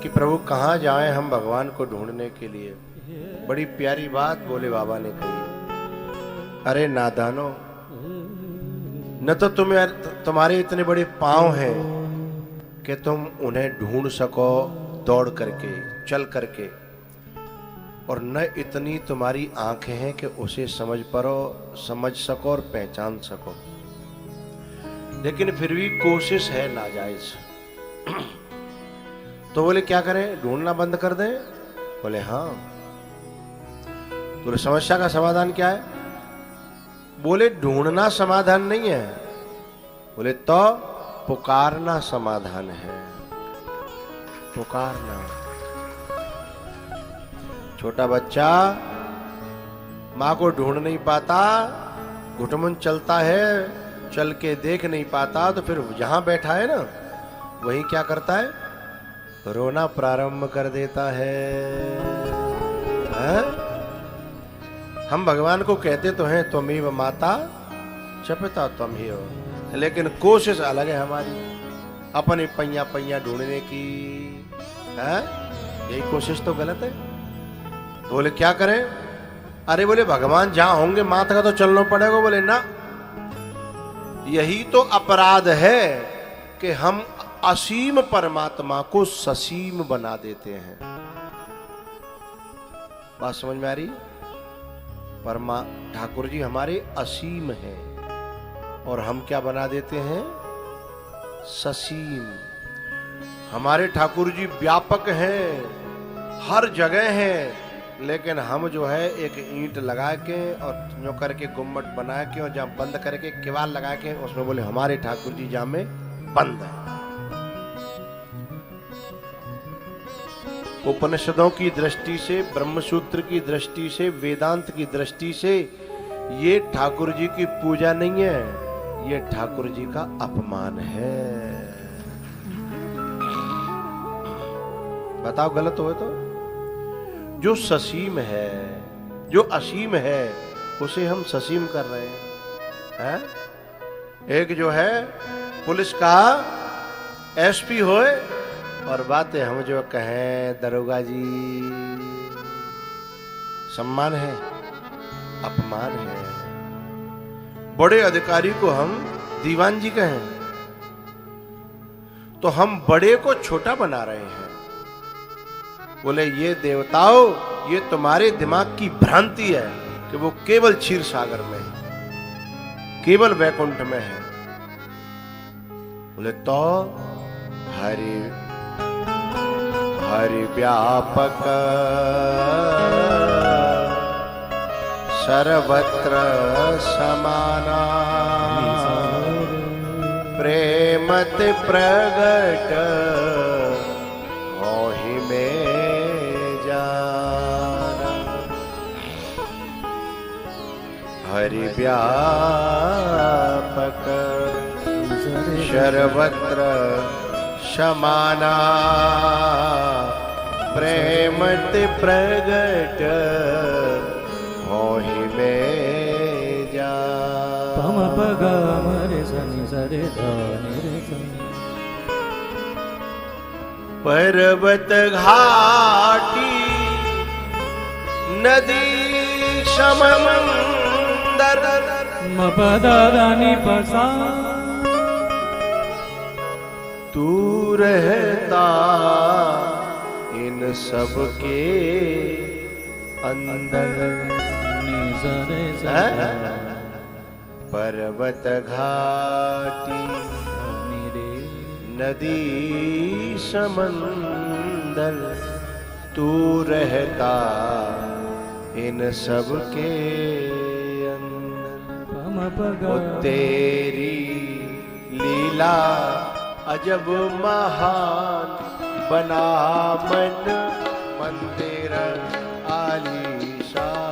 कि प्रभु कहाँ जाएं हम भगवान को ढूंढने के लिए। बड़ी प्यारी बात बोले बाबा ने कही, अरे नादानो, न तो तुम्हारे इतने बड़े पांव हैं कि तुम उन्हें ढूंढ सको दौड़ करके, चल करके, और न इतनी तुम्हारी आंखें हैं कि उसे समझ सको और पहचान सको, लेकिन फिर भी कोशिश है नाजायज। तो बोले क्या करें, ढूंढना बंद कर दें? बोले हाँ। तो समस्या का समाधान क्या है? बोले ढूंढना समाधान नहीं है, बोले तो पुकारना समाधान है। पुकारना। छोटा बच्चा माँ को ढूंढ नहीं पाता, घुटमुन चलता है, चल के देख नहीं पाता, तो फिर जहां बैठा है ना वहीं क्या करता है, रोना प्रारंभ कर देता है? हम भगवान को कहते तो हैं त्वमेव माता च पिता त्वं ही हो, लेकिन कोशिश अलग है हमारी, अपने पैया पैया ढूंढने की। यही कोशिश तो गलत है। तो बोले क्या करें? अरे बोले भगवान जहां होंगे माता का तो चलना पड़ेगा। बोले ना, यही तो अपराध है कि हम असीम परमात्मा को ससीम बना देते हैं। बात समझ में आ रही? ठाकुर जी हमारे असीम हैं और हम क्या बना देते हैं? ससीम। हमारे ठाकुर जी व्यापक हैं, हर जगह हैं, लेकिन हम जो है एक ईंट लगा के और जो करके गुम्मट बना के और जहां बंद करके किवाड़ लगा के उसमें बोले हमारे ठाकुर जी जहां में बंद है। उपनिषदों की दृष्टि से, ब्रह्मसूत्र की दृष्टि से, वेदांत की दृष्टि से ये ठाकुर जी की पूजा नहीं है, ये ठाकुर जी का अपमान है। बताओ गलत हो तो? जो ससीम है, जो असीम है, उसे हम ससीम कर रहे हैं। एक जो है पुलिस का एसपी होए और बातें हम जो कहें दरोगा जी, सम्मान है, अपमान है। बड़े अधिकारी को हम दीवान जी कहें तो हम बड़े को छोटा बना रहे हैं। बोले ये देवताओं, ये तुम्हारे दिमाग की भ्रांति है कि वो केवल क्षीर सागर में है, केवल वैकुंठ में है। बोले तो हरि व्यापक सर्वत्र समाना, प्रेमत प्रगट मोहि में जाना। हरि व्यापक सर्वत्र समाना, प्रेमत प्रगट मोहि में जाना। पम पग मरे सनि सरे धनि रे। पर्वत घाटी नदी समंदर, मपदानि पसा तू रहता इन सब के अंदर। पर्वत घाटी नदी समंदर, तू रहता इन सब के अंदर। ओ तेरी लीला अजब महान, बना मन मंदिर आलीशान।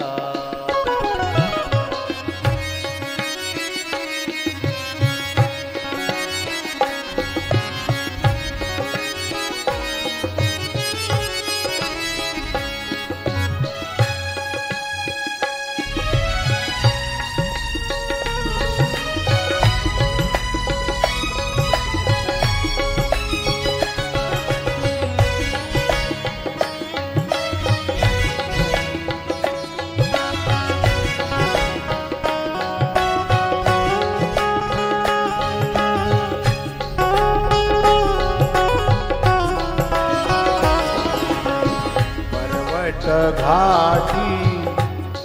घाटी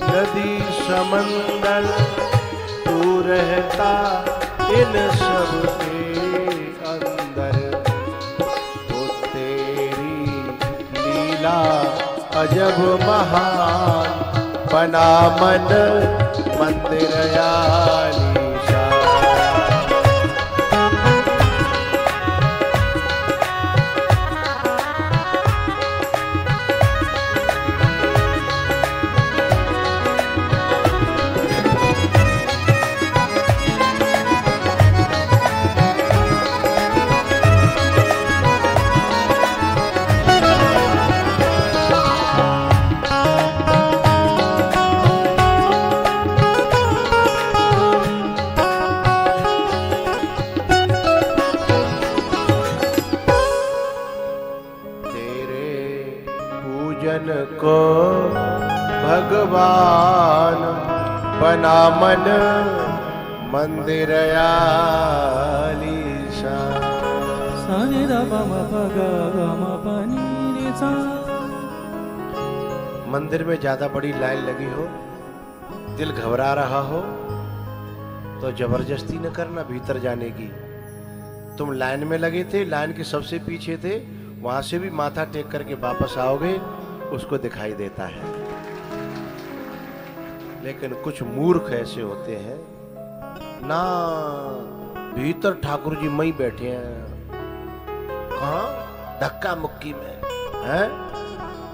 नदी समंदर तू रहता इन सब के अंदर। तो तेरी लीला अजब महान बना मन मंदिर आलीशान। को भगवान बना मन मंदिर आलीशान। सारे दा पा म प ग ग म प नि रे सा। मंदिर में ज्यादा बड़ी लाइन लगी हो, दिल घबरा रहा हो, तो जबरदस्ती न करना भीतर जाने की। तुम लाइन में लगे थे, लाइन के सबसे पीछे थे, वहां से भी माथा टेक करके वापस आओगे, उसको दिखाई देता है। लेकिन कुछ मूर्ख ऐसे होते हैं ना, भीतर ठाकुर जी मई बैठे हैं, कहाँ धक्का मुक्की में हैं।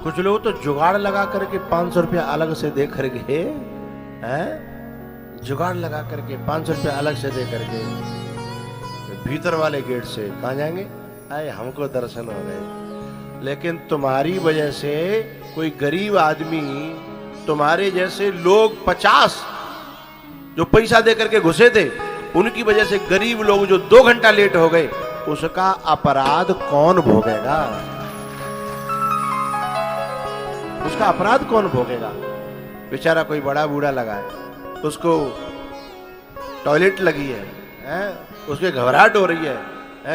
कुछ लोग तो जुगाड़ लगा करके 500 रुपया अलग से दे करके हैं, जुगाड़ लगा करके 500 रुपया अलग से दे करके भीतर वाले गेट से कहाँ जाएंगे, आए हमको दर्शन हो गए। लेकिन तुम्हारी वजह से कोई गरीब आदमी, तुम्हारे जैसे लोग 50 जो पैसा दे करके घुसे थे, उनकी वजह से गरीब लोग जो 2 घंटा लेट हो गए, उसका अपराध कौन भोगेगा? उसका अपराध कौन भोगेगा? बेचारा कोई बड़ा बूढ़ा लगा है, उसको टॉयलेट लगी है, उसके घबराहट हो रही है,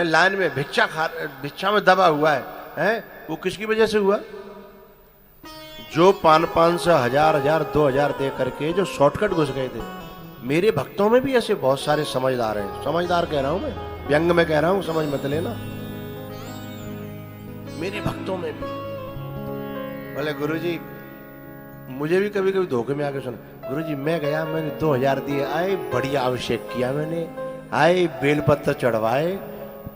लाइन में भिक्षा में दबा हुआ है, वो किसकी वजह से हुआ? जो 500, 1000, 2000 दे करके जो शॉर्टकट घुस गए थे। मेरे भक्तों में भी ऐसे बहुत सारे समझदार हैं, समझदार कह रहा हूं मैं, व्यंग में कह रहा हूं, समझ मत लेना। मेरे भक्तों में भी बोले गुरुजी, मुझे भी कभी कभी धोखे में आके सुना, गुरुजी मैं गया, मैंने 2000 दिए, आए बढ़िया अभिषेक किया मैंने, आए बेलपत्र चढ़वाए,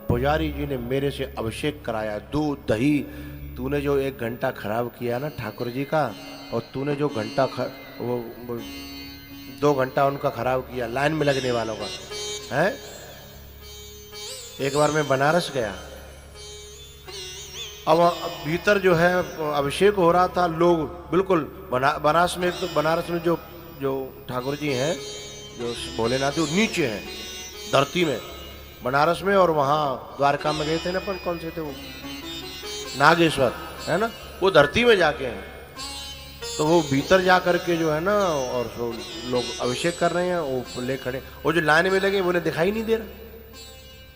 पुजारी जी ने मेरे से अभिषेक कराया, दूध दही, तूने जो 1 घंटा खराब किया ना ठाकुर जी का, और तूने जो घंटा वो 2 घंटा उनका खराब किया लाइन में लगने वालों का है। एक बार मैं बनारस गया, अब भीतर जो है अभिषेक हो रहा था, लोग बिल्कुल बनारस में, तो बनारस में जो ठाकुर जी हैं, जो भोलेनाथ जी, नीचे हैं धरती में बनारस में, और वहाँ द्वारका में गए थे ना अपन, कौन से थे वो, नागेश्वर है ना, वो धरती में जाके हैं। तो वो भीतर जा करके जो है ना, और लोग अभिषेक कर रहे हैं, वो ले खड़े, वो जो लाइन में लगे वो उन्हें दिखाई नहीं दे रहा,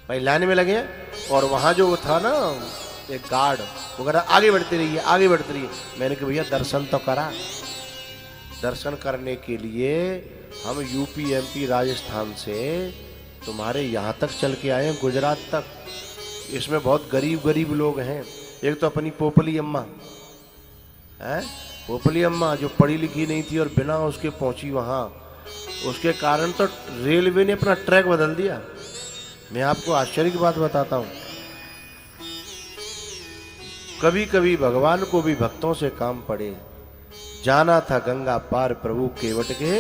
भाई लाइन में लगे हैं, और वहाँ जो वो था ना एक गार्ड, वो कह रहा आगे बढ़ते रहिए, आगे बढ़ते रहिए। मैंने कहा भैया दर्शन तो करा, दर्शन करने के लिए हम यूपी एमपी राजस्थान से तुम्हारे यहाँ तक चल के आए हैं, गुजरात तक। इसमें बहुत गरीब लोग हैं। एक तो अपनी पोपली अम्मा है, पोपली अम्मा जो पढ़ी लिखी नहीं थी और बिना उसके पहुंची वहाँ, उसके कारण तो रेलवे ने अपना ट्रैक बदल दिया। मैं आपको आश्चर्य की बात बताता हूँ, कभी कभी भगवान को भी भक्तों से काम पड़े। जाना था गंगा पार प्रभु केवट के,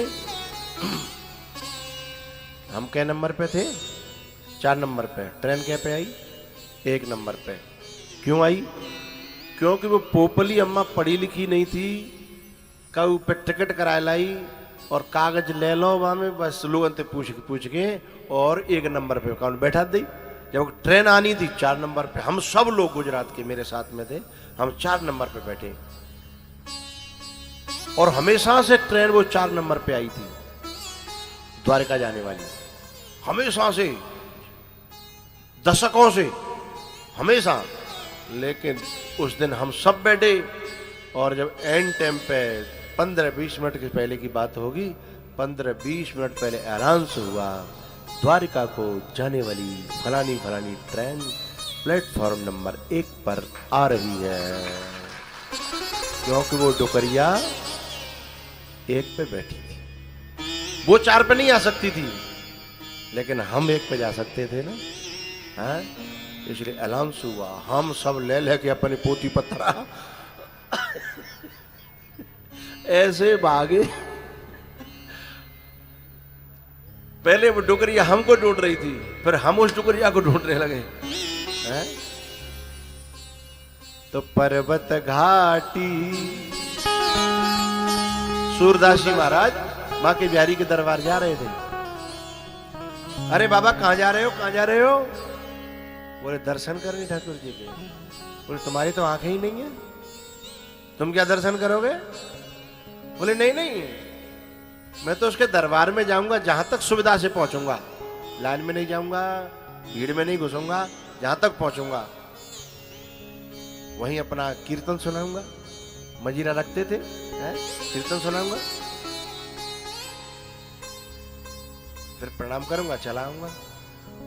हम क्या नंबर पे थे? 4 नंबर पे। ट्रेन क्या पे आई? 1 नंबर पे। क्यों आई? क्योंकि वो पोपली अम्मा पढ़ी लिखी नहीं थी, कब पे टिकट करा लाई और कागज ले लो वहां में, बस लोगों से पूछ के और 1 नंबर पे कौन बैठा दी। जब ट्रेन आनी थी 4 नंबर पे, हम सब लोग गुजरात के मेरे साथ में थे, हम 4 नंबर पे बैठे, और हमेशा से ट्रेन वो 4 नंबर पे आई थी द्वारका जाने वाली, हमेशा से, दशकों से, हमेशा। लेकिन उस दिन हम सब बैठे और जब एंड टाइम पे 15-20 मिनट के पहले की बात होगी, 15-20 मिनट पहले अनाउंस हुआ द्वारिका को जाने वाली फलानी फलानी ट्रेन प्लेटफॉर्म नंबर 1 पर आ रही है, क्योंकि वो डुकरिया 1 पे बैठी थी। वो 4 पे नहीं आ सकती थी, लेकिन हम 1 पे जा सकते थे ना, हाँ? इसलिए अनाउंस हुआ। हम सब ले लेके अपनी पोती पत्रा ऐसे भागे। पहले वो डुकरिया हमको ढूंढ रही थी, फिर हम उस डुकरिया को ढूंढने लगे, हैं? तो पर्वत घाटी सूरदास जी महाराज मां के बिहारी के दरबार जा रहे थे। अरे बाबा कहां जा रहे हो, कहां जा रहे हो? बोले दर्शन करने ठाकुर जी के। बोले तुम्हारी तो आंखें ही नहीं है, तुम क्या दर्शन करोगे? बोले नहीं नहीं, मैं तो उसके दरबार में जाऊंगा, जहां तक सुविधा से पहुंचूंगा, लाइन में नहीं जाऊंगा, भीड़ में नहीं घुसूंगा, जहां तक पहुंचूंगा वहीं अपना कीर्तन सुनाऊंगा। मजीरा रखते थे, कीर्तन सुनाऊंगा, फिर प्रणाम करूंगा, चला आऊंगा।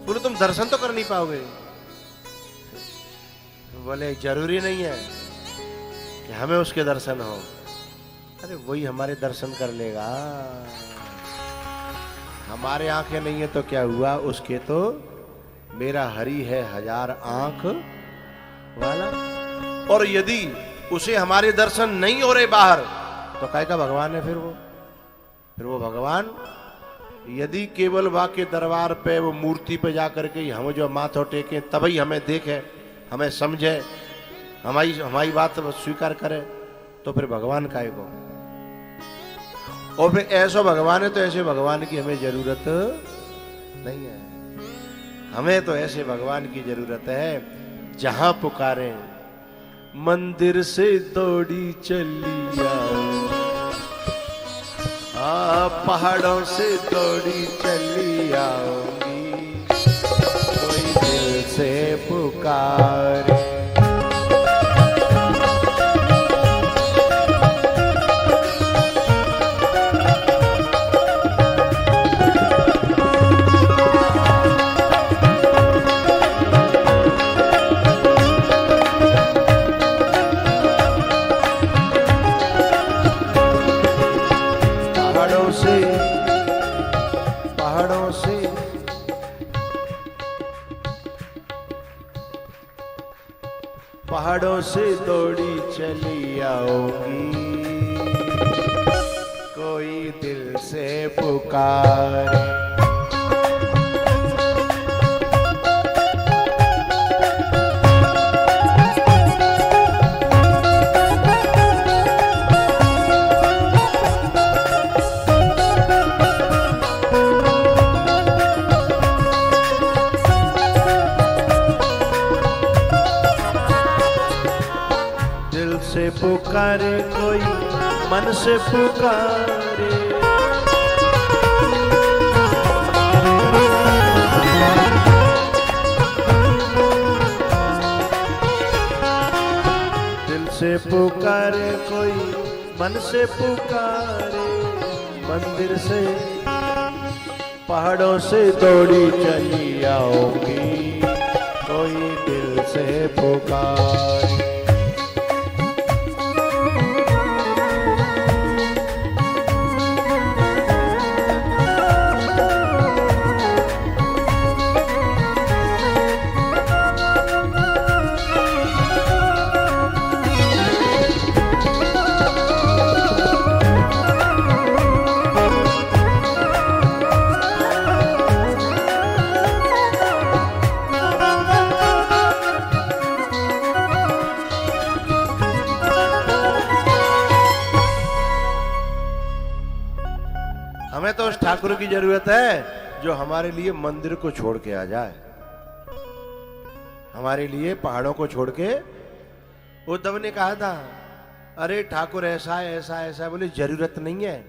बोले तुम दर्शन तो कर नहीं पाओगे। बोले जरूरी नहीं है कि हमें उसके दर्शन हो, अरे वही हमारे दर्शन कर लेगा। हमारे आंखें नहीं है तो क्या हुआ, उसके तो मेरा हरि है 1000 आंख वाला। और यदि उसे हमारे दर्शन नहीं हो रहे बाहर, तो काय का भगवान है फिर वो भगवान यदि केवल वाके दरबार पे वो मूर्ति पे जाकर के हम जो माथा टेके तभी हमें देखे, हमें समझे, हमारी बात स्वीकार करे, तो फिर भगवान काय को। और फिर ऐसा भगवान है तो ऐसे भगवान की हमें जरूरत नहीं है। हमें तो ऐसे भगवान की जरूरत है जहां पुकारे मंदिर से दौड़ी चली आओ, पहाड़ों से दौड़ी चली आऊंगी, कोई दिल से पुकारे। पहाड़ों से दौड़ी चली आऊंगी, कोई दिल से पुकारे। पुकारे कोई मन से पुकारे, दिल से पुकारे कोई मन से पुकारे, मंदिर से पहाड़ों से दौड़ी चली आऊंगी, कोई दिल से पुकारे। हमें तो उस ठाकुर की जरूरत है जो हमारे लिए मंदिर को छोड़ के आ जाए, हमारे लिए पहाड़ों को छोड़ के। उद्धव ने कहा था अरे ठाकुर ऐसा है ऐसा ऐसा है, बोले जरूरत नहीं है,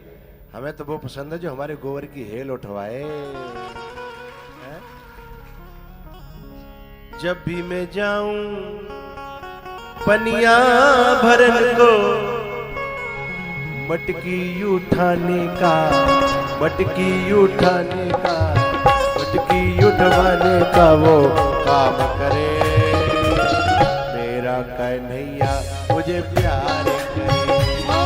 हमें तो वो पसंद है जो हमारे गोबर की हेल उठवाए। जब भी मैं जाऊं पनिया भरन को मटकी उठाने का, मटकी उठाने का, मटकी उठवाने का वो काम करे। मेरा कन्हैया मुझे प्यार करे, ओ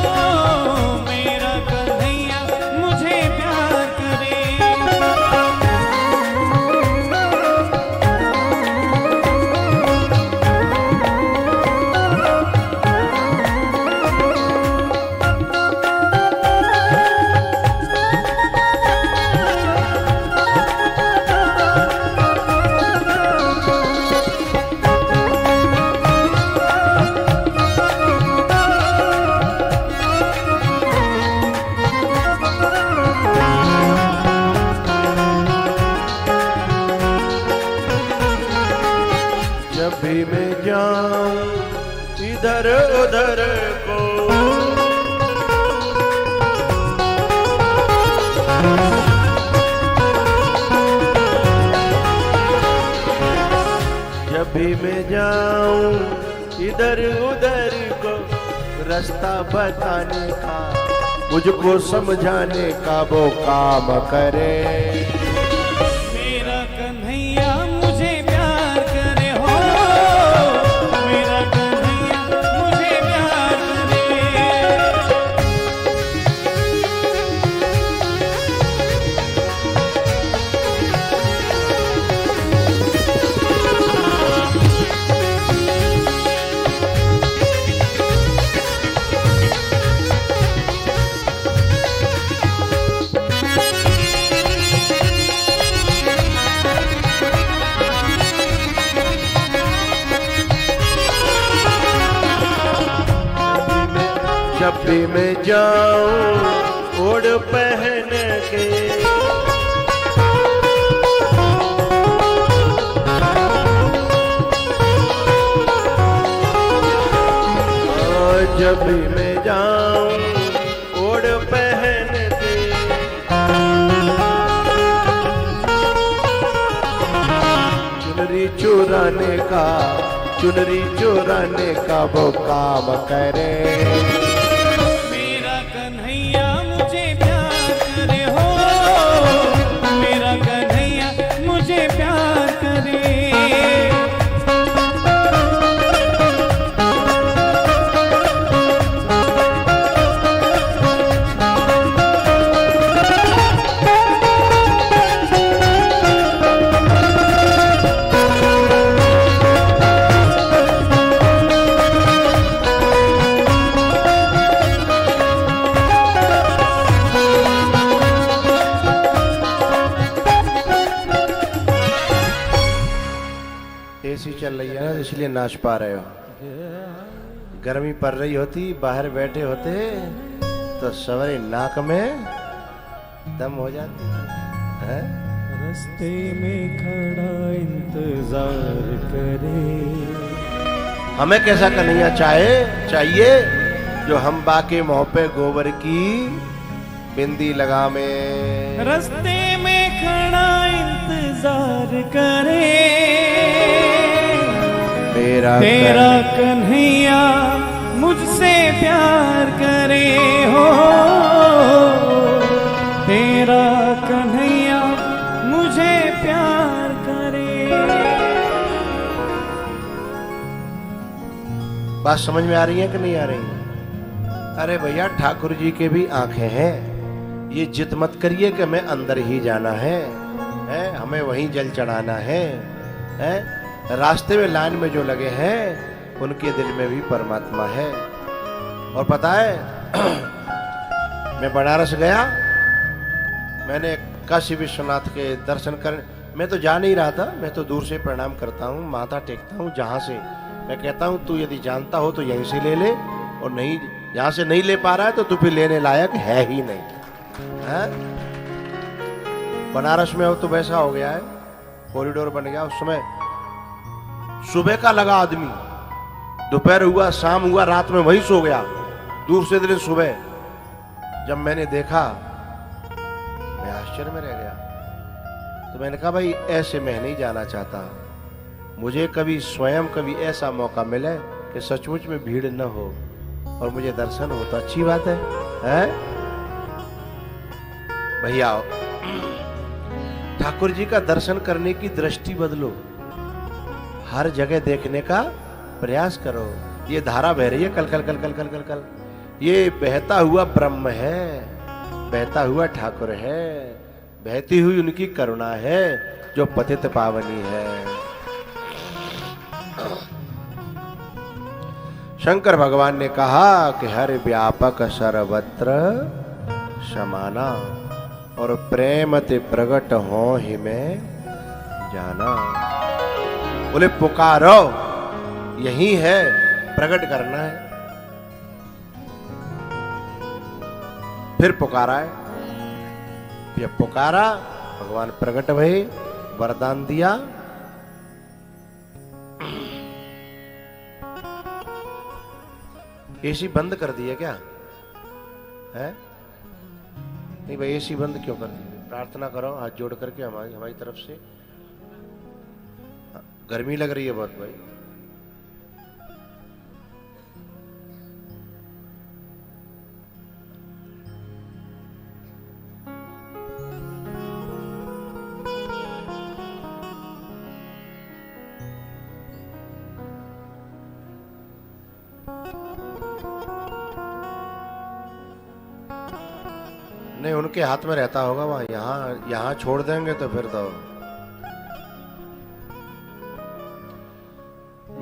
मेरा कन्हैया मुझे प्यार करे। जब भी मैं जाऊं इधर उधर को, जब भी मैं जाऊं इधर उधर को, रास्ता बताने का, मुझको समझाने का वो काम करे। मेरा कन्हैया मुझे प्यार करे हो, मेरा कन्हैया मुझे प्यार करे। जब भी मैं जाऊं ओढ़ पहन के, जब भी मैं जाऊं ओढ़ पहन के, चुनरी चुराने का, चुनरी चुराने का वो काम करे। मेरा कन्हैया मुझे प्यार करे हो, मेरा कन्हैया मुझे प्यार करे। एसी चल रही है ना, इसलिए नाच पा रहे हो। गर्मी पड़ रही होती, बाहर बैठे होते तो सवरी नाक में दम हो जाती है। रास्ते में खड़ा इंतजार करे। हमें कैसा कन्हैया चाहिए जो हम बाके मुंह पे गोबर की बिंदी लगा में। रास्ते में खड़ा इंतजार करे, तेरा कन्हैया मुझसे प्यार करे हो, तेरा कन्हैया मुझे प्यार करे। बात समझ में आ रही है कि नहीं आ रही? अरे भैया, ठाकुर जी के भी आंखें हैं। ये जिद मत करिए कि मैं अंदर ही जाना है, हमें वहीं जल चढ़ाना है। रास्ते में लाइन में जो लगे हैं उनके दिल में भी परमात्मा है। और पता है मैं बनारस गया, मैंने काशी विश्वनाथ के दर्शन कर, मैं तो जा नहीं रहा था, मैं तो दूर से प्रणाम करता हूँ, माथा टेकता हूँ। जहाँ से मैं कहता हूँ तू यदि जानता हो तो यहीं से ले ले, और नहीं, यहाँ से नहीं ले पा रहा है तो तू फिर लेने लायक है ही नहीं है? बनारस में अब तो वैसा हो गया है, कॉरिडोर बन गया। उस समय सुबह का लगा आदमी, दोपहर हुआ, शाम हुआ, रात में वही सो गया। दूर से दिन सुबह जब मैंने देखा, मैं आश्चर्य में रह गया। तो मैंने कहा भाई ऐसे मैं नहीं जाना चाहता, मुझे कभी स्वयं कभी ऐसा मौका मिले कि सचमुच में भीड़ न हो और मुझे दर्शन हो तो अच्छी बात है, हैं? भैया ठाकुर जी का दर्शन करने की दृष्टि बदलो, हर जगह देखने का प्रयास करो। ये धारा बह रही है कल कल कल कल कल कल कल, ये बहता हुआ ब्रह्म है, बहता हुआ ठाकुर है, बहती हुई उनकी करुणा है जो पतित पावनी है। शंकर भगवान ने कहा कि हर व्यापक सर्वत्र समाना और प्रेम ते प्रगट हो ही में जाना। बोले पुकारो, यही है, प्रकट करना है। फिर पुकारा है, ये पुकारा, भगवान प्रकट भये, वरदान दिया। एसी बंद कर दिया क्या है? नहीं भाई, एसी बंद क्यों कर दी? प्रार्थना करो हाथ जोड़ करके हमारी तरफ से। गर्मी लग रही है बहुत भाई। नहीं, उनके हाथ में रहता होगा वहां, यहाँ छोड़ देंगे तो फिर तो।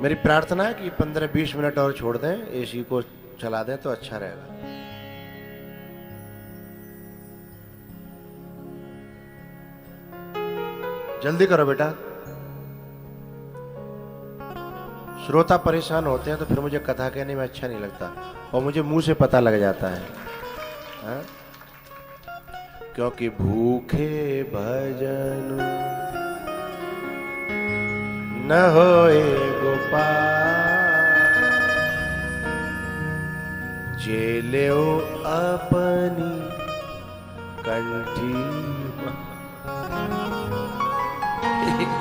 मेरी प्रार्थना है कि 15-20 मिनट और छोड़ दें, एसी को चला दें तो अच्छा रहेगा। जल्दी करो बेटा, श्रोता परेशान होते हैं तो फिर मुझे कथा कहने में अच्छा नहीं लगता और मुझे मुंह से पता लग जाता है, हा? क्योंकि भूखे भजन न होए गोपाल, जेलो अपनी कंठी।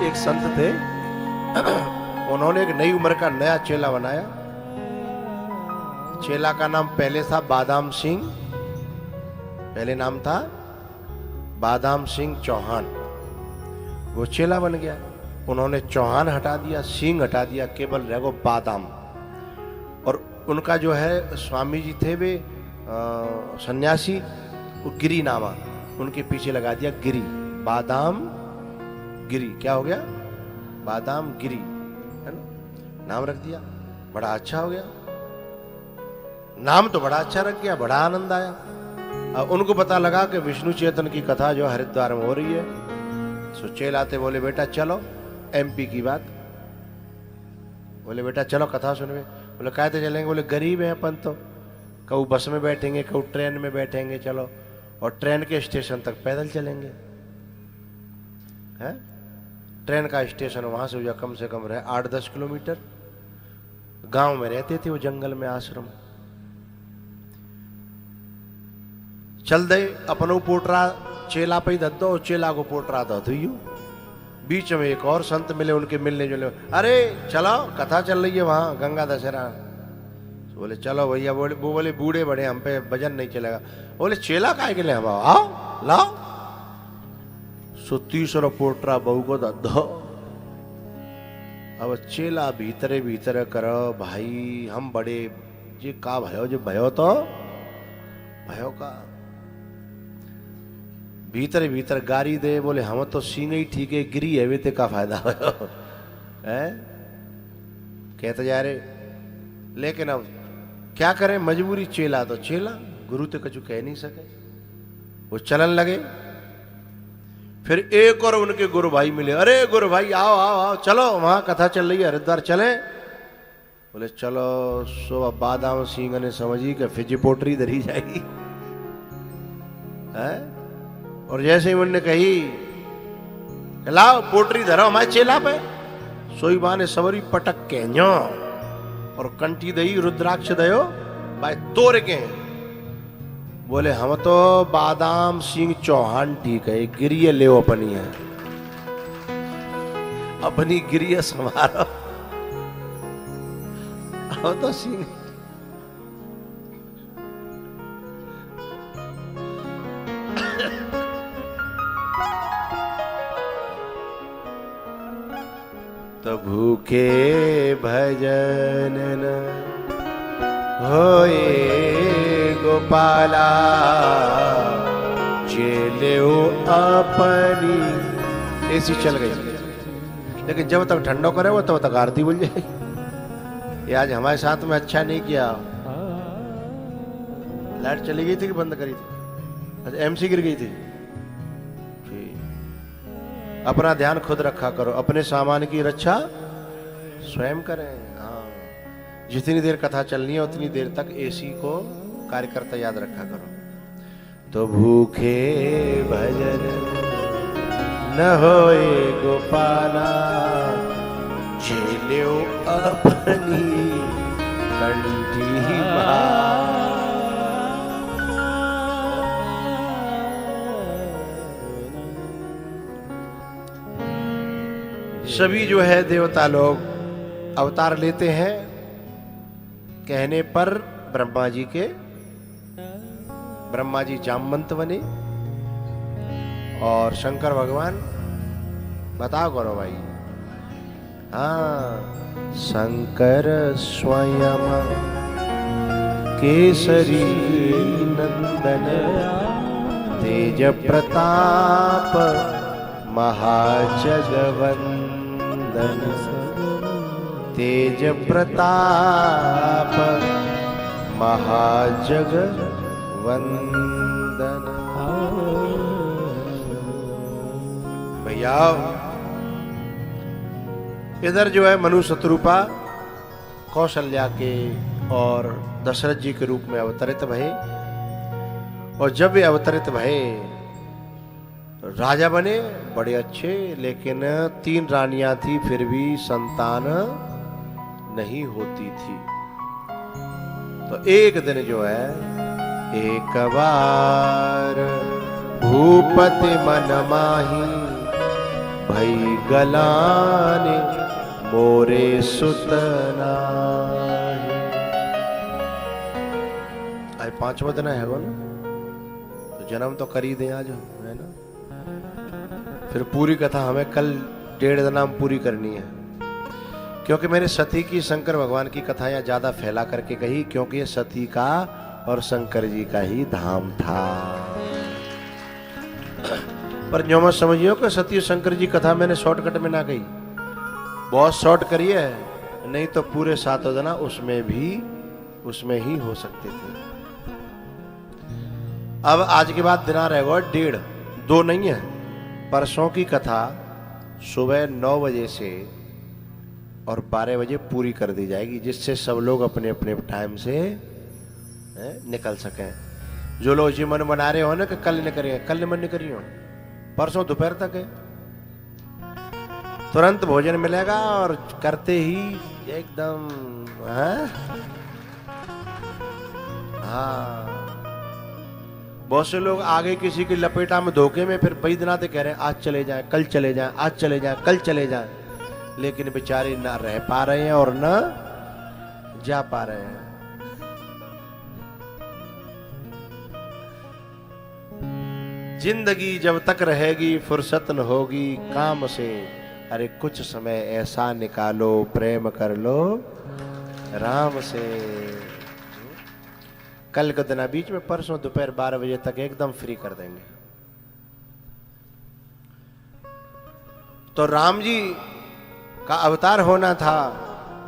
एक संत थे, उन्होंने एक नई उम्र का नया चेला बनाया। चेला का नाम पहले था बादाम सिंह, पहले नाम था बादाम सिंह चौहान। वो चेला बन गया। उन्होंने चौहान हटा दिया, सिंह हटा दिया, केवल रह गो बादाम। और उनका जो है स्वामी जी थे वे सन्यासी, वो गिरी नामा, उनके पीछे लगा दिया गिरी, बादाम गिरी। क्या हो गया? बादाम गिरी, है ना? नाम रख दिया, बड़ा अच्छा हो गया। नाम तो बड़ा अच्छा रख गया, बड़ा आनंद आया। अब उनको पता लगा कि विष्णु चेतन की कथा जो हरिद्वार में हो रही है। सो चेलाते बोले बेटा चलो, एमपी की बात। बोले बेटा चलो कथा सुनवे। बोले कहते चलेंगे? बोले गरीब हैं अपन तो, कहूँ बस में बैठेंगे, कहूँ ट्रेन में बैठेंगे, चलो। और ट्रेन के स्टेशन तक पैदल चलेंगे, है? ट्रेन का स्टेशन वहां से जो कम से कम रहे 8-10 किलोमीटर। गांव में रहते थे वो, जंगल में आश्रम। चल दे अपनो पोटरा चेला पे दद्दो, चेला को पोटरा दो तो बीच में एक और संत मिले, उनके मिलने जो ले, अरे चलो कथा चल रही है वहां, गंगा दशहरा। बोले चलो भैया। वो बोले बूढ़े बड़े, हम पे भजन नहीं चलेगा। बोले चेला काहे के लिए? हम आओ लाओ। 30 पोटरा बहू को दद्दो। अब चेला भीतरे भीतर करो, भाई हम बड़े जी का भयो, जो भयो तो भयो का भीतर भीतर गारी दे। बोले हम तो सींग ही ठीक है, गिरी है, वे ते का फायदा है? कहते जा रहे। लेकिन अब क्या करें, मजबूरी। चेला तो चेला, गुरु तो कुछ कह नहीं सके। वो चलन लगे। फिर एक और उनके गुरु भाई मिले। अरे गुरु भाई आओ आओ आओ, चलो वहां कथा चल रही है, हरिद्वार चले। बोले चलो। सो बादाम सिंह ने समझी कि फिजी पोटरी धरी जाएगी, है? और जैसे ही उन्होंने कही लाओ पोटरी धरो हमारे चेला पे, सोई बाने सवरी पटक के न्यो और कंठी दई रुद्राक्ष दयो भाई तोड़ के। बोले हम तो बादाम सिंह चौहान ठीक है, गिरिये ले अपनी है, अपनी गिरिये संभालो। हो तो सीन तो भूखे भजन न होए गोपाला चले अपनी। एसी चल गई, लेकिन जब तक ठंडो करे वो तब तक आरती बोल जाएगी। ये आज हमारे साथ में अच्छा नहीं किया। लाइट चली गई थी कि बंद करी थी? अच्छा, एमसी गिर गई थी। अपना ध्यान खुद रखा करो, अपने सामान की रक्षा स्वयं करें। हाँ, जितनी देर कथा चलनी है उतनी देर तक एसी को कार्यकर्ता याद रखा करो। तो भूखे भजन न होए गोपाला झेलो अपनी कंठी भार। सभी जो है देवता लोग अवतार लेते हैं, कहने पर ब्रह्मा जी के। ब्रह्मा जी जामवंत बने और शंकर भगवान, बताओ करो भाई। हाँ, शंकर स्वयं केसरी नंदन तेज प्रताप महाजगवंदन तेज प्रताप महाजगवंदन। भैया इधर जो है मनु शत्रुपा कौशल्या के और दशरथ जी के रूप में अवतरित भये, और जब वे अवतरित भये राजा बने बड़े अच्छे, लेकिन 3 रानियां थी फिर भी संतान नहीं होती थी। तो एक दिन जो है, एक बार भूपति मन माही भई गलाने मोरे सुतना। आज 5वां दिन है वो ना, तो जन्म तो कर ही दे आज, है ना। फिर पूरी कथा हमें कल 1.5 दिन में पूरी करनी है, क्योंकि मैंने सती की शंकर भगवान की कथा यहाँ ज्यादा फैला करके कही, क्योंकि ये सती का और शंकर जी का ही धाम था। पर जो मत समझियो कि सती और शंकर जी कथा मैंने शॉर्टकट में ना कही, बहुत शॉर्ट करी है, नहीं तो पूरे 7 दिन उसमें ही हो सकते थे। अब आज के बाद दिना रहेगा 1.5, 2 नहीं है। परसों की कथा सुबह 9 बजे से और 12 बजे पूरी कर दी जाएगी, जिससे सब लोग अपने अपने टाइम से निकल सकें। जो लोग जी मन बना रहे हो ना कि कल नहीं करिए, कल मन नहीं करिए, परसों दोपहर तक है, तुरंत भोजन मिलेगा और करते ही एकदम। हाँ, बहुत से लोग आगे किसी की लपेटा में धोखे में फिर बैद्यनाथ कह रहे हैं आज चले जाएं, कल चले जाएं, आज चले जाएं, कल चले जाएं, लेकिन बेचारे ना रह पा रहे हैं और ना जा पा रहे हैं। जिंदगी जब तक रहेगी फुर्सत न होगी काम से, अरे कुछ समय ऐसा निकालो प्रेम कर लो राम से। कल का दिन बीच में, परसों दोपहर 12 बजे तक एकदम फ्री कर देंगे। तो राम जी का अवतार होना था,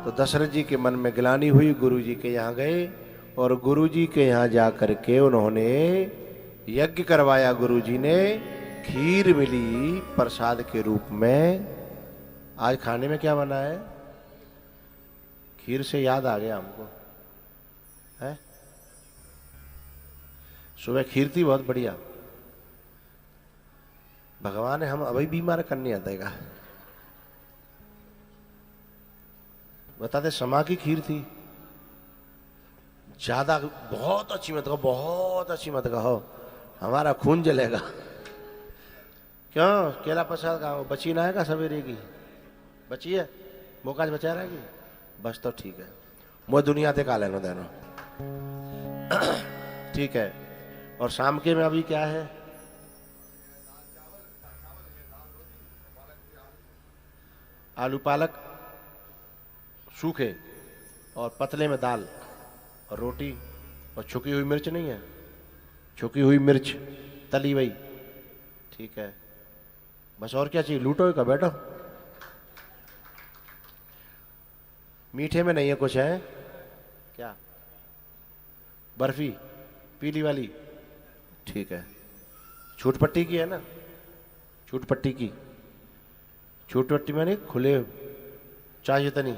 तो दशरथ जी के मन में ग्लानि हुई, गुरु जी के यहाँ गए और गुरु जी के यहाँ जा करके उन्होंने यज्ञ करवाया। गुरु जी ने खीर मिली प्रसाद के रूप में। आज खाने में क्या बना है? खीर से याद आ गया हमको, है सुबह खीर थी बहुत बढ़िया। भगवान ने हम अभी बीमार करने आता है, बताते समा की खीर थी, ज्यादा बहुत अच्छी मत कहो, बहुत अच्छी मत कहो, हमारा खून जलेगा। क्यों? केला प्रसाद का बची ना है का? सवेरे की बची है, मोकाज बचा रहेगी बस, तो ठीक है। वो दुनिया ते का लेना देना। ठीक है। और शाम के में अभी क्या है? आलू पालक सूखे और पतले में दाल और रोटी और छुकी हुई मिर्च नहीं है? छुकी हुई मिर्च तली हुई। ठीक है, बस और क्या चाहिए? लूटो का बैठो। मीठे में नहीं है कुछ? है क्या? बर्फी पीली वाली? ठीक है। छूट पट्टी की है ना? छूट पट्टी की। छूट पट्टी में नहीं, खुले चाहिए तो नहीं।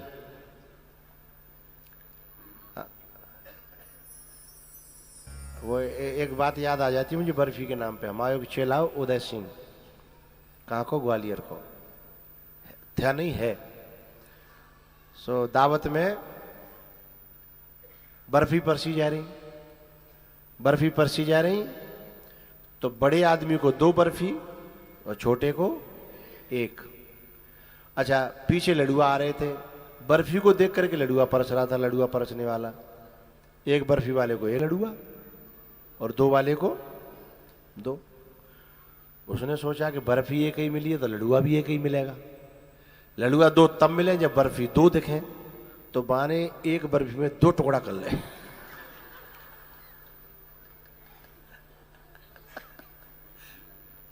वो एक बात याद आ जाती है मुझे बर्फी के नाम पे। हमारे एक चेलाओ उदय सिंह, कहाँ को? ग्वालियर को। था नहीं है। सो दावत में बर्फी परसी जा रही, बर्फी परसी जा रही, तो बड़े आदमी को 2 बर्फी और छोटे को 1। अच्छा, पीछे लड़ुआ आ रहे थे, बर्फी को देख करके लड़ुआ परस रहा था, लड़ुआ परसने वाला। 1 बर्फी वाले को 1 लड़ुआ और 2 वाले को 2। उसने सोचा कि बर्फी 1 ही मिली है तो लड़ुआ भी 1 ही मिलेगा। लड़ुआ 2 तब मिले जब बर्फी 2 दिखे, तो बाने 1 बर्फी में 2 टुकड़ा कर ले।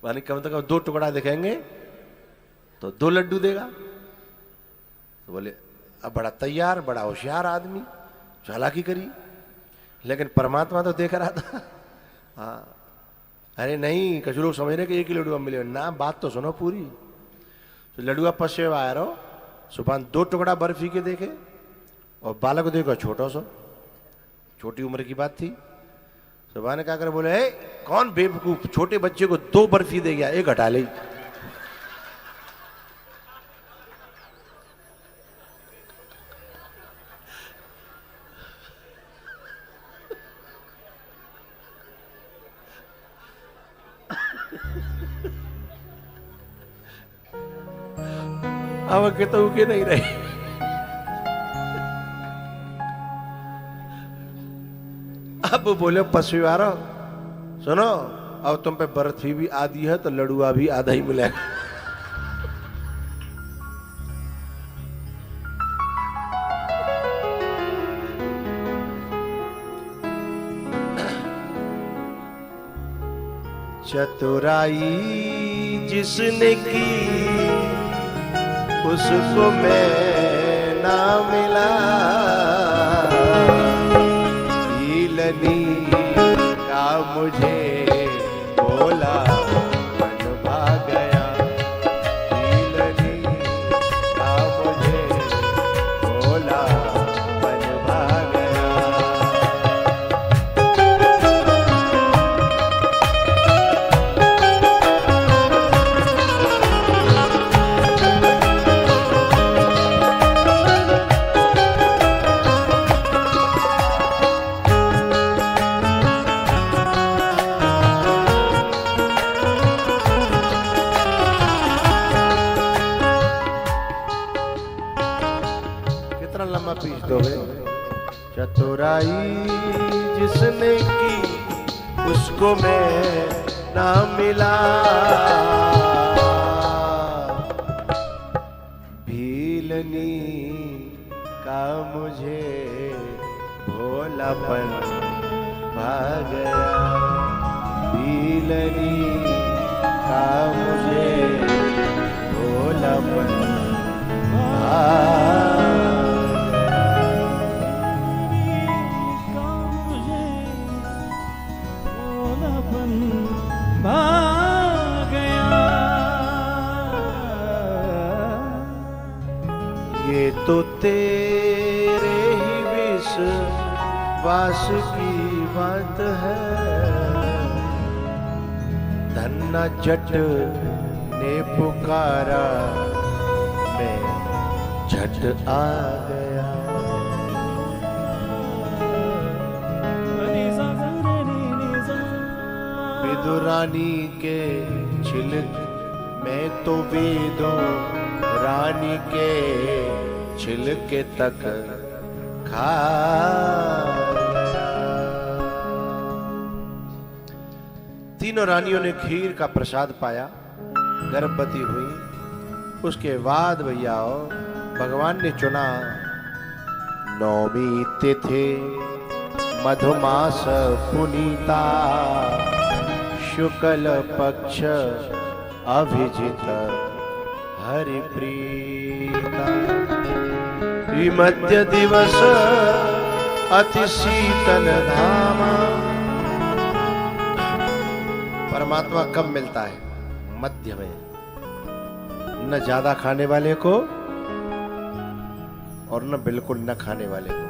मानी कम से कम 2 टुकड़ा दिखेंगे तो 2 लड्डू देगा। तो बोले अब बड़ा तैयार, बड़ा होशियार आदमी, चालाकी करी। लेकिन परमात्मा तो देख रहा था। हाँ, अरे नहीं, कुछ लोग समझ रहे कि 1 ही लड्डुआ मिले ना, बात तो सुनो पूरी। तो लड्डुआ पश्चे आया रहो, सुबह 2 टुकड़ा बर्फी के देखे और बालक को देखो छोटा सा, छोटी उम्र की बात थी। सुबह ने क्या कर बोले, कौन बेवकूफ छोटे बच्चे को 2 बर्फी दे गया, 1 हटा ले। अब के तो उके नहीं रहे। अब बोले पशुवारो सुनो, अब तुम पे बर्फी भी आधी है तो लड़ुआ भी आधा ही मिलेगा। चतुराई जिसने की उसको मैं ना मिला, ईलनी का मुझे बोला मन भाग गया, ईलनी का मुझे बोला मन भाग गया। लंबा पीस दोगे। चतुराई जिसने की उसको मैं ना मिला, भीलनी का मुझे भोलापन भाग गया, भीलनी का मुझे भोलापन भाग तो तेरे ही विश्वास की बात है, धन्ना जट ने पुकारा मैं झट आ गया। विदुरानी के छिलक मैं तो वेदों रानी के छिलके तक खा गया। तीनों रानियों ने खीर का प्रसाद पाया, गर्भवती हुई। उसके बाद भैया भगवान ने चुना नौमी तिथि मधुमास पुनीता, शुक्ल पक्ष अभिजित हरिप्रीता, मध्य दिवस अति शीतल धामा। परमात्मा कब मिलता है? मध्य में, न ज्यादा खाने वाले को और न बिल्कुल न खाने वाले को।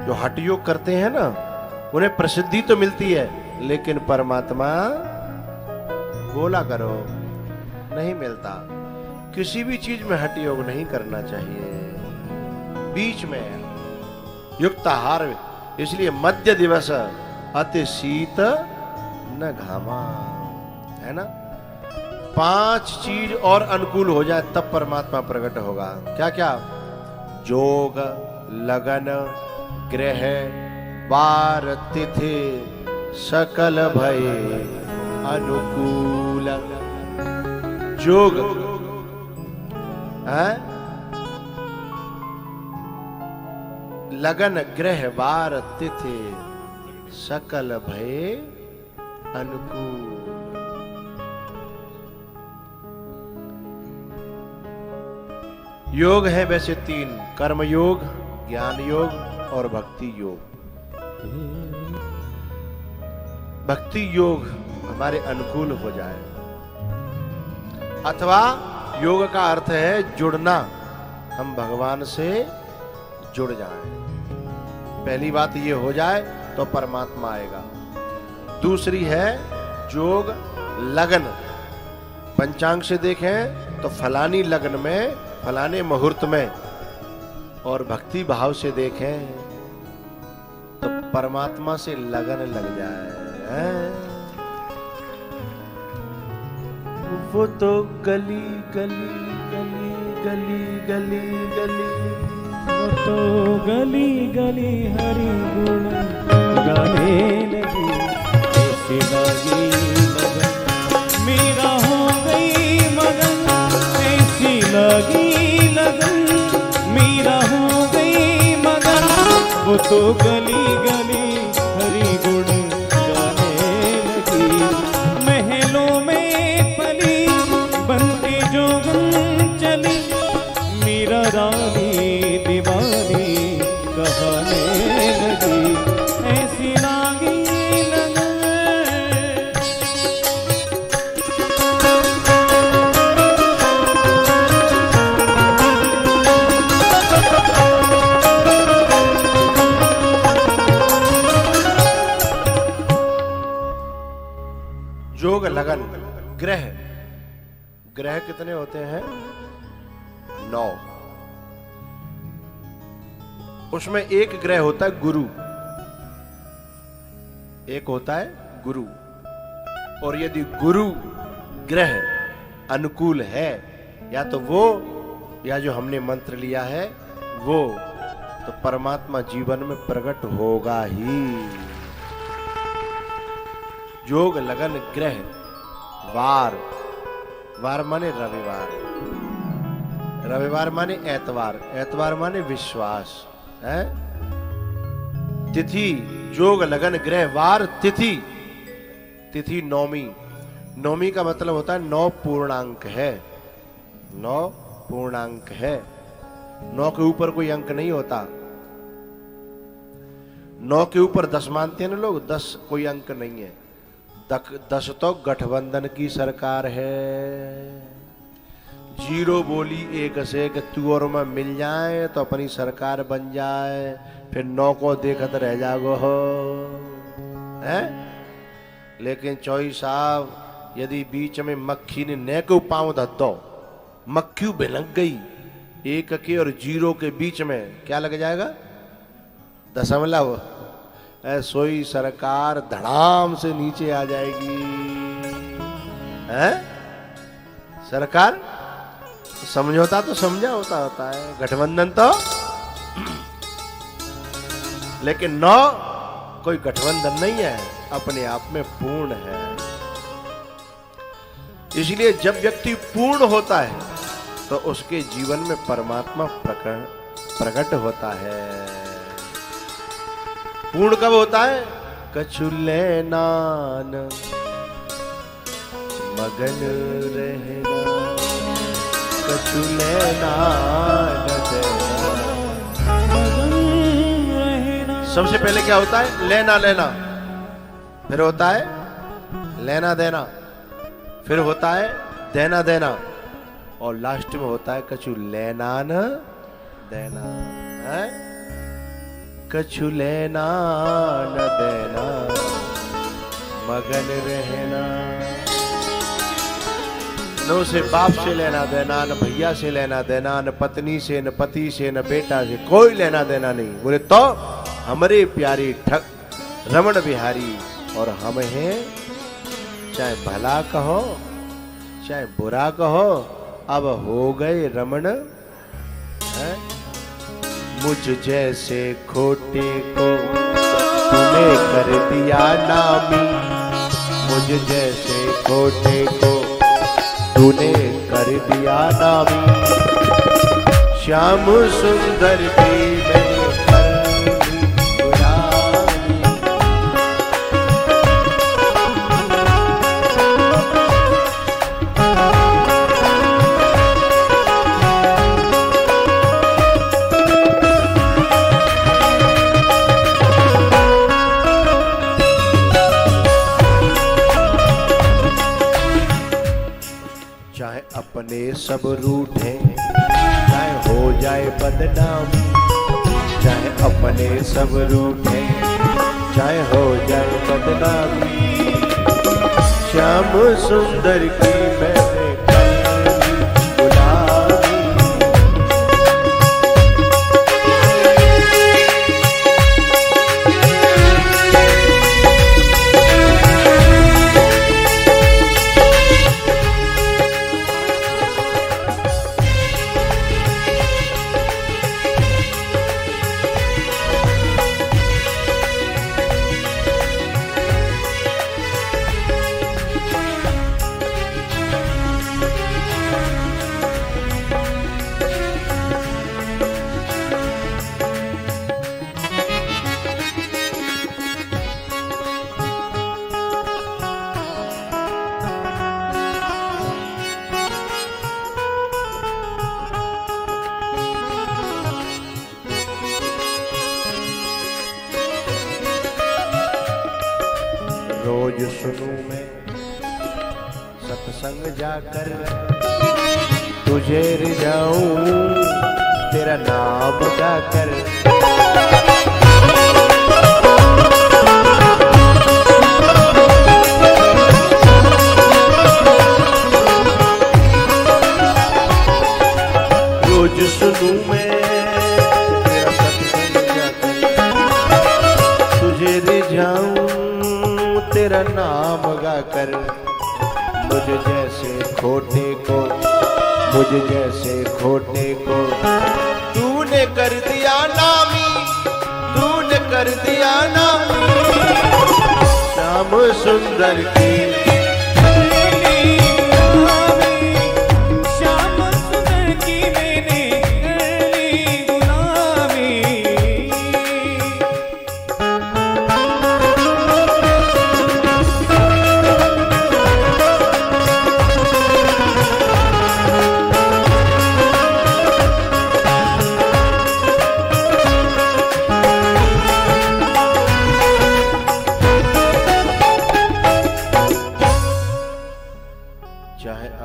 जो हठ योग करते हैं ना, उन्हें प्रसिद्धि तो मिलती है, लेकिन परमात्मा बोला करो नहीं मिलता। किसी भी चीज में हठ योग नहीं करना चाहिए, बीच में युक्त आहार। इसलिए मध्य दिवस अति शीत न घामा, है ना। 5 चीज और अनुकूल हो जाए तब परमात्मा प्रकट होगा। क्या क्या? जोग, लगन, ग्रह, वार, तिथि, सकल भय अनुकूल। जोग है, लगन, ग्रह, वार, तिथि, सकल भय अनुकूल। योग है वैसे 3, कर्म योग, ज्ञान योग और भक्ति योग। भक्ति योग हमारे अनुकूल हो जाए, अथवा योग का अर्थ है जुड़ना, हम भगवान से जुड़ जाएं। पहली बात ये हो जाए तो परमात्मा आएगा। दूसरी है जोग, लगन। पंचांग से देखें तो फलानी लगन में, फलाने मुहूर्त में, और भक्ति भाव से देखें तो परमात्मा से लगन लग जाए। वो तो गली गली गली गली गली गली, वो तो गली गली हरि गुण गाने लगी, ऐसी लगी लगन मेरा हो गई मगन, ऐसी लगी लगन मेरा हो गई मगन। वो तो गली गली हरि गुण गाने लगी, महलों में पली बनके जोगन चली, मेरा रानी दीवानी कहने लगी, ऐसी लागी लगन। जोग, लगन, ग्रह। ग्रह कितने होते हैं? 9। उसमें एक ग्रह होता है गुरु, एक होता है गुरु। और यदि गुरु ग्रह अनुकूल है, या तो वो या जो हमने मंत्र लिया है वो, तो परमात्मा जीवन में प्रकट होगा ही। जोग, लगन, ग्रह, वार। वार माने रविवार, रविवार माने एतवार, एतवार माने विश्वास है। तिथि, जोग, लगन, ग्रह, वार, तिथि। तिथि नौमी। नौमी का मतलब होता है 9 पूर्णांक है, 9 पूर्णांक है। 9 के ऊपर कोई अंक नहीं होता। 9 के ऊपर 10 मानते हैं ना लोग, 10 कोई अंक नहीं है। 10 तो गठबंधन की सरकार है। 0 बोली 1 से कि तू और मैं मिल जाए तो अपनी सरकार बन जाए, फिर 9 को देखत रह जागो हो, है? लेकिन चौई साहब, यदि बीच में मक्खी ने न को पांव धर दो, मक्खी भिलक गई, 1 के और 0 के बीच में क्या लग जाएगा? दशमलव। सोई सरकार धड़ाम से नीचे आ जाएगी, है? सरकार समझौता तो समझा होता है, गठबंधन तो लेकिन 9 कोई गठबंधन नहीं है, अपने आप में पूर्ण है। इसलिए जब व्यक्ति पूर्ण होता है तो उसके जीवन में परमात्मा प्रकट होता है। पूर्ण कब होता है? कछुले नान मगन रहना, कछुले नान देना। सबसे पहले क्या होता है? लेना लेना, फिर होता है लेना देना, फिर होता है देना देना, और लास्ट में होता है कछु लेना न देना है। कछु लेना न देना मगन रहना। न उसे बाप से लेना देना, न भैया से लेना देना, न पत्नी से, न पति से, न बेटा से, कोई लेना देना नहीं। बोले तो हमारे प्यारे ठग रमण बिहारी और हम हैं, चाहे भला कहो चाहे बुरा कहो, अब हो गए रमण है। मुझ जैसे खोटे को तूने कर दिया नामी, मुझ जैसे खोटे को तूने कर दिया नामी। श्याम सुंदर की मैंने कर दी गुलामी। चाहे अपने सब रूठे, चाहे हो जाए बदनामी, चाहे अपने सब रूठे, चाहे हो जाए बदनामी। श्याम सुंदर की मैंने कर दी गुलामी। रोज सुनूं मैं सत्संग जाकर, तुझे रिझाऊं तेरा नाम गाकर। रोज सुनूं मैं तेरा सत्संग जाकर, तुझे रिझाऊं तेरा नाम गाकर। मुझ जैसे खोटे को, मुझ जैसे खोटे को तूने कर दिया नामी, तूने कर दिया नामी। श्याम सुंदर की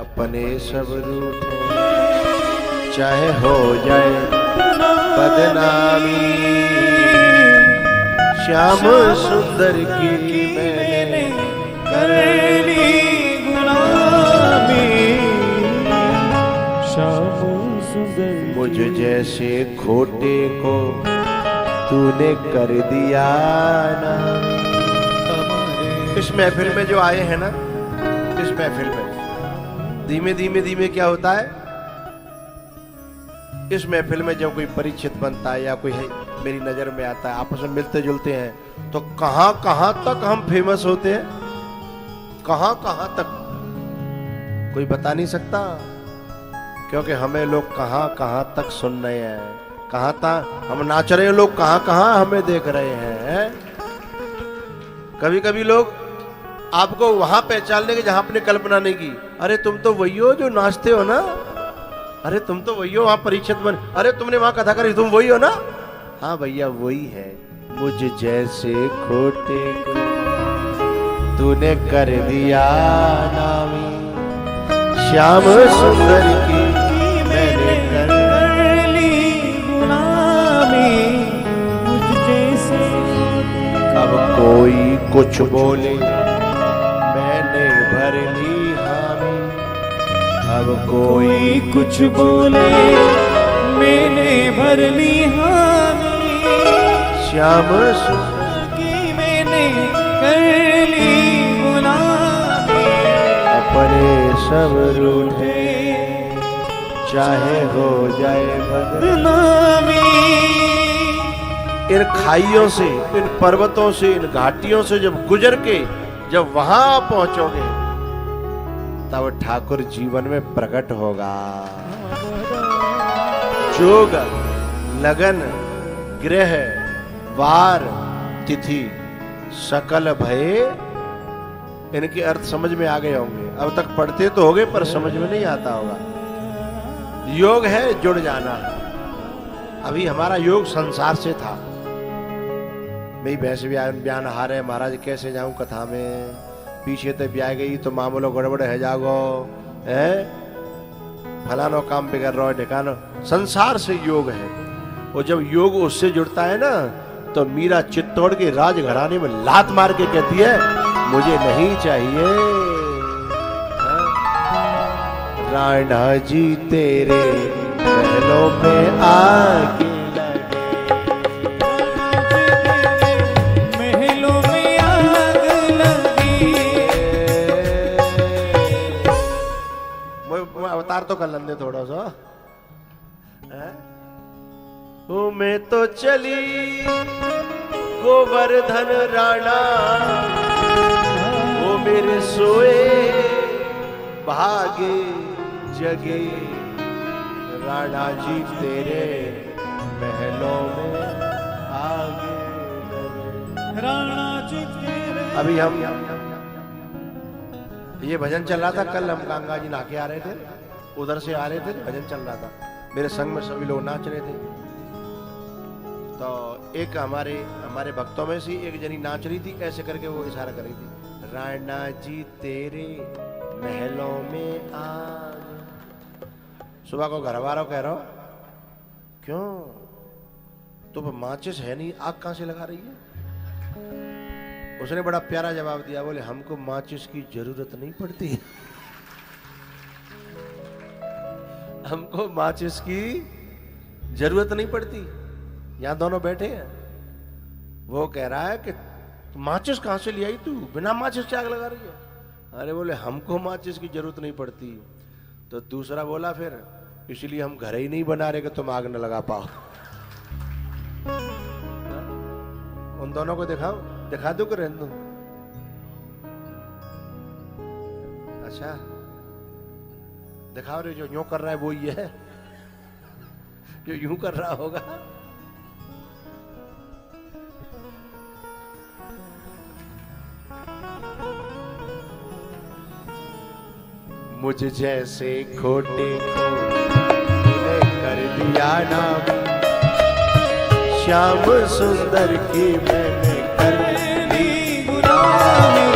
अपने सब रूठे, चाहे हो जाए बदनामी। श्याम सुंदर की मैंने कर ली गुलामी। श्याम सुंदर मुझ जैसे खोटे को तूने कर दिया ना। इस महफिल में जो आए हैं ना, इस महफिल में धीमे धीमे धीमे क्या होता है, इस महफिल में जब कोई परिचित बनता है या कोई है मेरी नजर में आता है, आपस में मिलते जुलते हैं, तो कहां कहां तक हम फेमस होते हैं, कहां कहां तक कोई बता नहीं सकता, क्योंकि हमें लोग कहां कहां तक सुन रहे हैं, कहां तक हम नाच रहे हैं, लोग कहां कहां हमें देख रहे हैं। कभी कभी लोग आपको वहां पहचान लेंगे जहां आपने कल्पना नहीं की, अरे तुम तो वही हो जो नाचते हो ना, अरे तुम तो वही हो वहां परीक्षित बन, अरे तुमने वहां कथा करी, तुम वही हो ना। हाँ भैया वही है, मुझ जैसे खोटे को तूने कर दिया नामी, श्याम सुंदर की मैंने कर ली गुलामी, मुझ जैसे। अब कोई कुछ बोले मैंने भर ली हामी, अब कोई कुछ बोले मैंने भर ली हामी, श्याम सुंदर की मैंने कर ली गुलामी, अपने सब रूठे चाहे हो जाए बदनामी। इन खाइयों से, इन पर्वतों से, इन घाटियों से जब गुजर के जब वहां पहुंचोगे तब ठाकुर जीवन में प्रकट होगा। जोग, लगन, ग्रह, वार, तिथि, सकल भय, इनके अर्थ समझ में आ गए होंगे। अब तक पढ़ते तो होगे पर समझ में नहीं आता होगा। योग है जुड़ जाना। अभी हमारा योग संसार से था। मेरी भैंस बयान हार है, महाराज कैसे जाऊं कथा में, पीछे तो ब्याह गई तो मामलो गड़बड़ है, जागो है, फलानो काम बिगड़ रहा है, ढिकानो। संसार से योग है। और जब योग उससे जुड़ता है ना, तो मीरा चित्तौड़ के राज घराने में लात मार के कहती है मुझे नहीं चाहिए। राणा जी तेरे महलों में आके अवतार तो कर लेंगे थोड़ा सा। ओ मैं तो चली गोवर्धन राणा, ओ मेरे सोए भागे जगे, राणा जी तेरे महलों में आगे राणा जी तेरे। अभी हम ये भजन चल रहा था, कल हम गंगा जी नहा के आ रहे थे, उधर से आ रहे थे, भजन चल रहा था, मेरे संग में सभी लोग नाच रहे थे। तो एक हमारे भक्तों में से एक जनी नाच रही थी, ऐसे करके वो इशारा कर रही थी, राणा जी तेरे महलों में आ। सुबह को घर वालों कह रहा हो क्यों, तो माचिस है नहीं, आग कहां से लगा रही है। उसने बड़ा प्यारा जवाब दिया, बोले हमको माचिस की जरूरत नहीं पड़ती, हमको माचिस की जरूरत नहीं पड़ती। यहां दोनों बैठे हैं, वो कह रहा है कि माचिस कहां से ले आई तू, बिना माचिस से आग लगा रही है। अरे बोले हमको माचिस की जरूरत नहीं पड़ती। तो दूसरा बोला फिर इसलिए हम घर ही नहीं बना रहे कि तुम आग न लगा पाओ। उन दोनों को दिखा दो कि रहने दो। अच्छा दिखाओ रे, जो यूं कर रहा है वो ही है जो यूं कर रहा होगा। मुझ जैसे खोटे को तूने कर दिया नाम, श्याम सुंदर की मैंने कर ली गुलामी।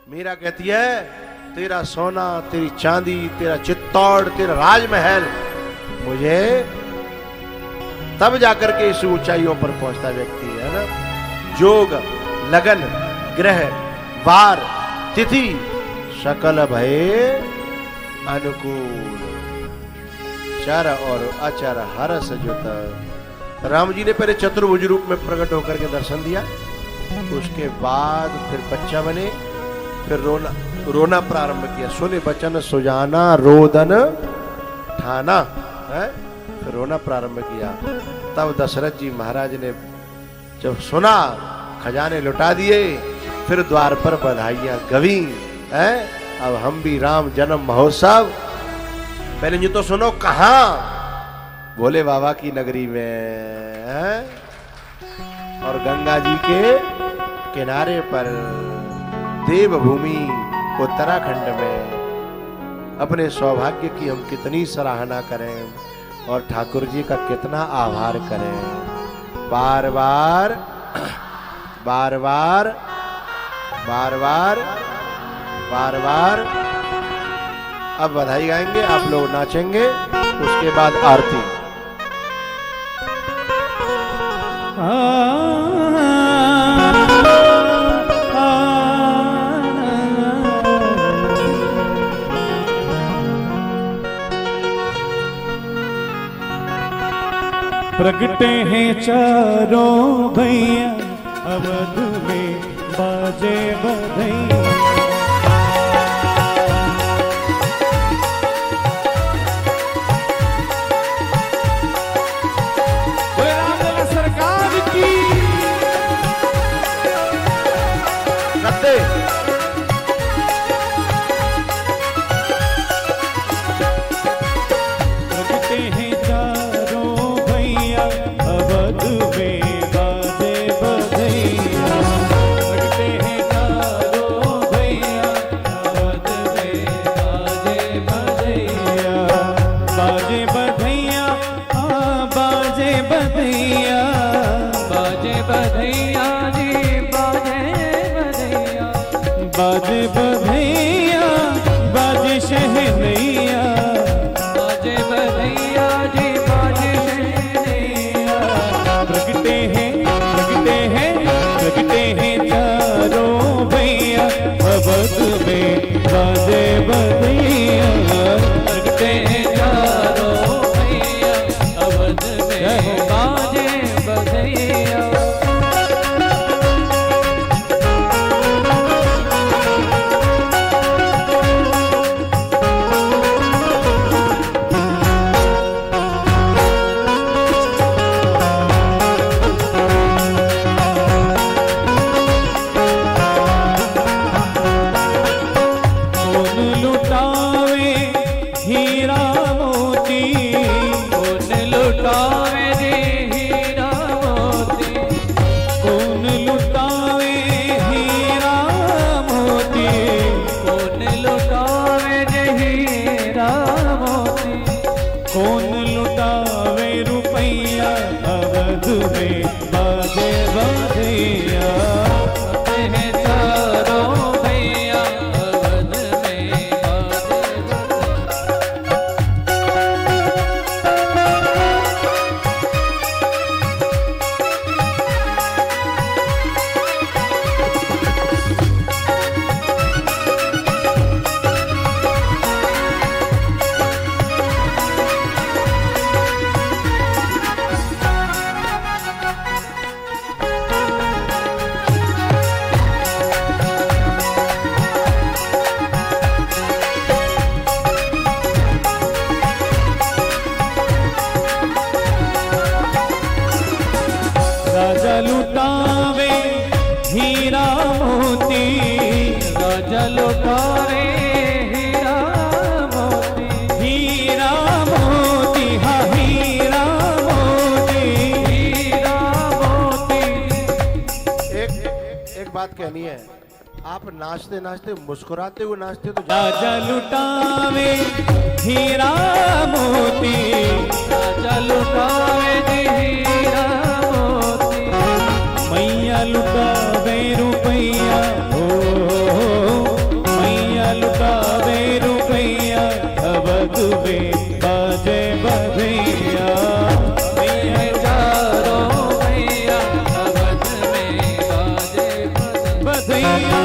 मीरा कहती है तेरा सोना, तेरी चांदी, तेरा चित्तौड़, तेरा राजमहल, मुझे तब जाकर के इस ऊंचाइयों पर पहुंचता व्यक्ति है ना। जोग, लगन, ग्रह, वार, तिथि, सकल भय अनुकूल। चर और अचर हरस जुत। राम जी ने पहले चतुर्भुज रूप में प्रकट होकर के दर्शन दिया, उसके बाद फिर बच्चा बने, फिर रोना प्रारंभ किया। सुने बचन सुजाना रोदन ठाना है, फिर रोना प्रारंभ किया। तब दशरथ जी महाराज ने जब सुना, खजाने लुटा दिए, फिर द्वार पर बधाइयां गवी है। अब हम भी राम जन्म महोत्सव, पहले ये तो सुनो कहां, भोले बाबा की नगरी में है? और गंगा जी के किनारे पर देवभूमि उत्तराखंड में। अपने सौभाग्य की हम कितनी सराहना करें और ठाकुर जी का कितना आभार करें। बार बार बार बार बार बार बार बार। अब बधाई गाएंगे, आप लोग नाचेंगे, उसके बाद आरती। प्रगटे हैं चारों भैया अवध में बाजे बधैया। सरकार की प्रगटे हैं चारों भैया अवध में बाजे बधैया। प्रगटे हैं चारों भैया अवध में बाजे बधैया। बाजे बधैया बाजे बधैया, बाजे बधैया जी बाजे बधैया। बाजे बधैया बाजे शहनैया, बाजे बधैया जी बाजे शहनैया। प्रगटे हैं प्रगटे हैं प्रगटे हैं चारों भैया अवध में बाजे बधैया। प्रगटे हैं चारों भैया अवध में बाजे बधैया। कौन लुटावे हीरा मोती, कौन लुटावे जी हीरा मोती। कौन लुटावे हीरा मोती, कौन लुटावे जी हीरा मोती। कौन लुटावे रुपैया अवध में बाजे बधैया। चारों भैया अवध में बाजे राजा लुटावे हीरा मोती, राजा लुटावे हीरा मोती। हीरा मोती हाँ हीरा मोती, हीरा मोती। एक बात कहनी है, आप नाचते नाचते मुस्कुराते हुए नाचते तो राजा लुटावे हीरा मोती, राजा लुटावे हीरा मोती। मैया लुटावे रुपैया मैया लुटावे रुपैया अवध में बाजे बधैया। मैया चारों भैया अवध में बाजे बधैया।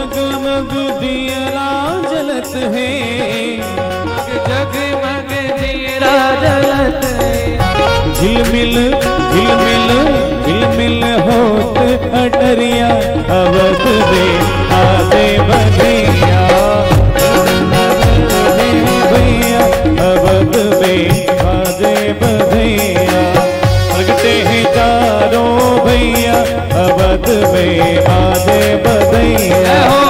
जगमग दियरा जलत है, जगमग दियरा जलत है। झिलमिल झिलमिल झिलमिल होत अटरिया अवध में आदे बधैया, भैया अवध में आदे बधैया, प्रगटे हैं चारों भैया अवध में आदे बधैया।